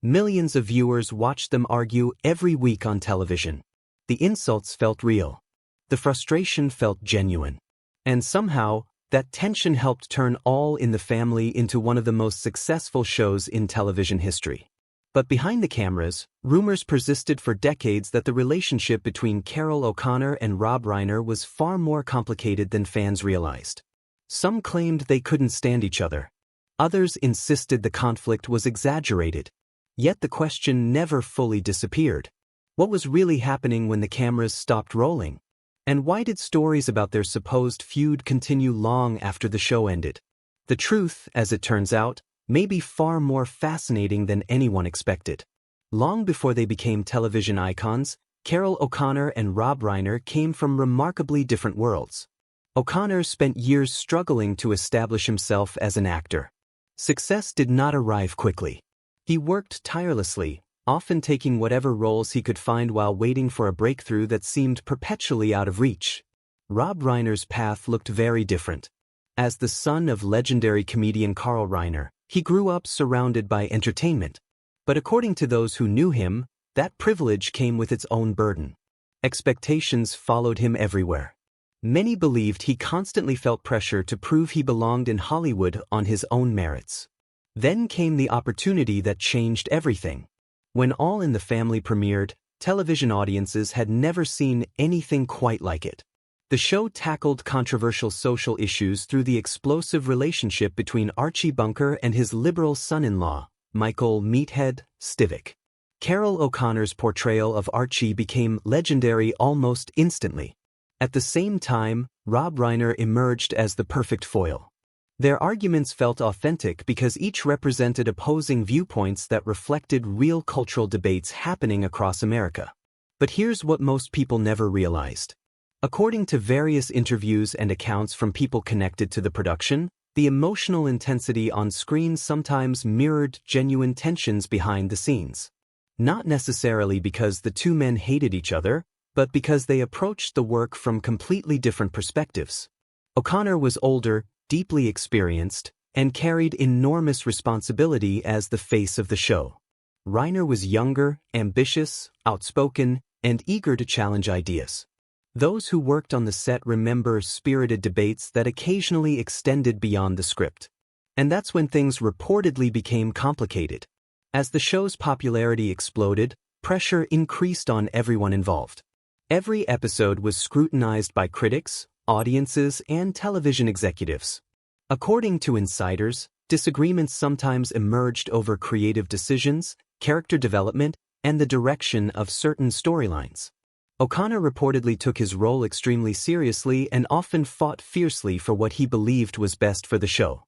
Millions of viewers watched them argue every week on television. The insults felt real. The frustration felt genuine. And somehow, that tension helped turn All in the Family into one of the most successful shows in television history. But behind the cameras, rumors persisted for decades that the relationship between Carroll O'Connor and Rob Reiner was far more complicated than fans realized. Some claimed they couldn't stand each other. Others insisted the conflict was exaggerated. Yet the question never fully disappeared. What was really happening when the cameras stopped rolling? And why did stories about their supposed feud continue long after the show ended? The truth, as it turns out, may be far more fascinating than anyone expected. Long before they became television icons, Carroll O'Connor and Rob Reiner came from remarkably different worlds. O'Connor spent years struggling to establish himself as an actor. Success did not arrive quickly. He worked tirelessly, often taking whatever roles he could find while waiting for a breakthrough that seemed perpetually out of reach. Rob Reiner's path looked very different. As the son of legendary comedian Carl Reiner, he grew up surrounded by entertainment. But according to those who knew him, that privilege came with its own burden. Expectations followed him everywhere. Many believed he constantly felt pressure to prove he belonged in Hollywood on his own merits. Then came the opportunity that changed everything. When All in the Family premiered, television audiences had never seen anything quite like it. The show tackled controversial social issues through the explosive relationship between Archie Bunker and his liberal son-in-law, Michael "Meathead" Stivic. Carroll O'Connor's portrayal of Archie became legendary almost instantly. At the same time, Rob Reiner emerged as the perfect foil. Their arguments felt authentic because each represented opposing viewpoints that reflected real cultural debates happening across America. But here's what most people never realized. According to various interviews and accounts from people connected to the production, the emotional intensity on screen sometimes mirrored genuine tensions behind the scenes. Not necessarily because the two men hated each other, but because they approached the work from completely different perspectives. O'Connor was older, deeply experienced, and carried enormous responsibility as the face of the show. Reiner was younger, ambitious, outspoken, and eager to challenge ideas. Those who worked on the set remember spirited debates that occasionally extended beyond the script. And that's when things reportedly became complicated. As the show's popularity exploded, pressure increased on everyone involved. Every episode was scrutinized by critics, audiences, and television executives. According to insiders, disagreements sometimes emerged over creative decisions, character development, and the direction of certain storylines. O'Connor reportedly took his role extremely seriously and often fought fiercely for what he believed was best for the show.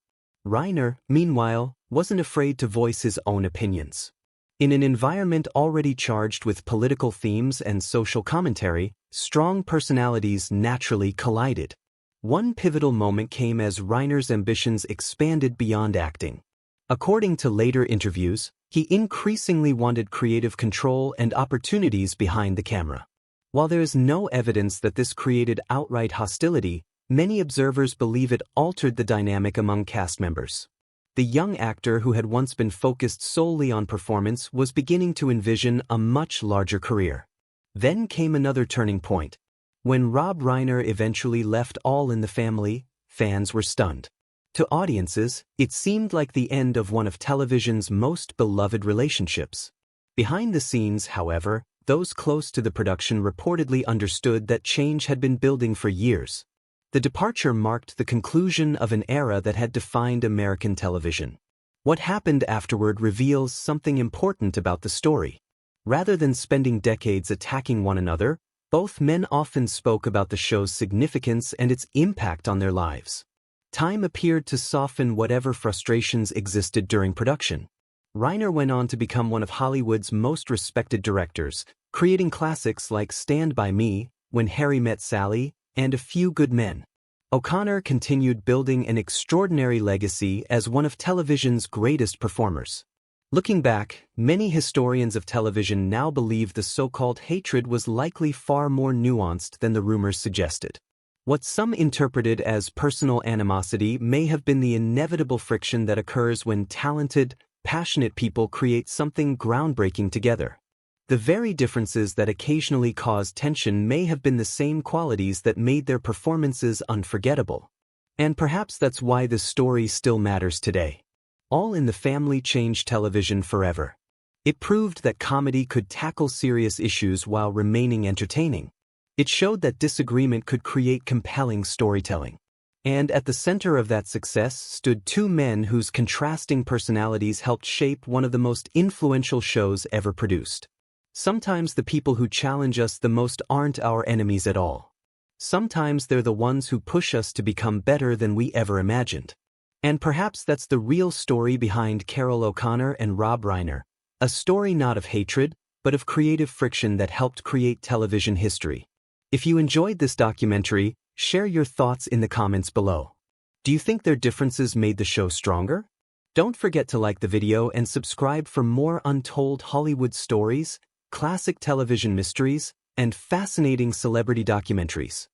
Reiner, meanwhile, wasn't afraid to voice his own opinions. In an environment already charged with political themes and social commentary, strong personalities naturally collided. One pivotal moment came as Reiner's ambitions expanded beyond acting. According to later interviews, he increasingly wanted creative control and opportunities behind the camera. While there is no evidence that this created outright hostility, many observers believe it altered the dynamic among cast members. The young actor who had once been focused solely on performance was beginning to envision a much larger career. Then came another turning point. When Rob Reiner eventually left All in the Family, fans were stunned. To audiences, it seemed like the end of one of television's most beloved relationships. Behind the scenes, however, those close to the production reportedly understood that change had been building for years. The departure marked the conclusion of an era that had defined American television. What happened afterward reveals something important about the story. Rather than spending decades attacking one another, both men often spoke about the show's significance and its impact on their lives. Time appeared to soften whatever frustrations existed during production. Reiner went on to become one of Hollywood's most respected directors, creating classics like Stand By Me, When Harry Met Sally, and A Few Good Men. O'Connor continued building an extraordinary legacy as one of television's greatest performers. Looking back, many historians of television now believe the so-called hatred was likely far more nuanced than the rumors suggested. What some interpreted as personal animosity may have been the inevitable friction that occurs when talented, passionate people create something groundbreaking together. The very differences that occasionally cause tension may have been the same qualities that made their performances unforgettable. And perhaps that's why this story still matters today. All in the Family changed television forever. It proved that comedy could tackle serious issues while remaining entertaining. It showed that disagreement could create compelling storytelling. And at the center of that success stood two men whose contrasting personalities helped shape one of the most influential shows ever produced. Sometimes the people who challenge us the most aren't our enemies at all. Sometimes they're the ones who push us to become better than we ever imagined. And perhaps that's the real story behind Carroll O'Connor and Rob Reiner, a story not of hatred, but of creative friction that helped create television history. If you enjoyed this documentary, share your thoughts in the comments below. Do you think their differences made the show stronger? Don't forget to like the video and subscribe for more untold Hollywood stories, classic television mysteries, and fascinating celebrity documentaries.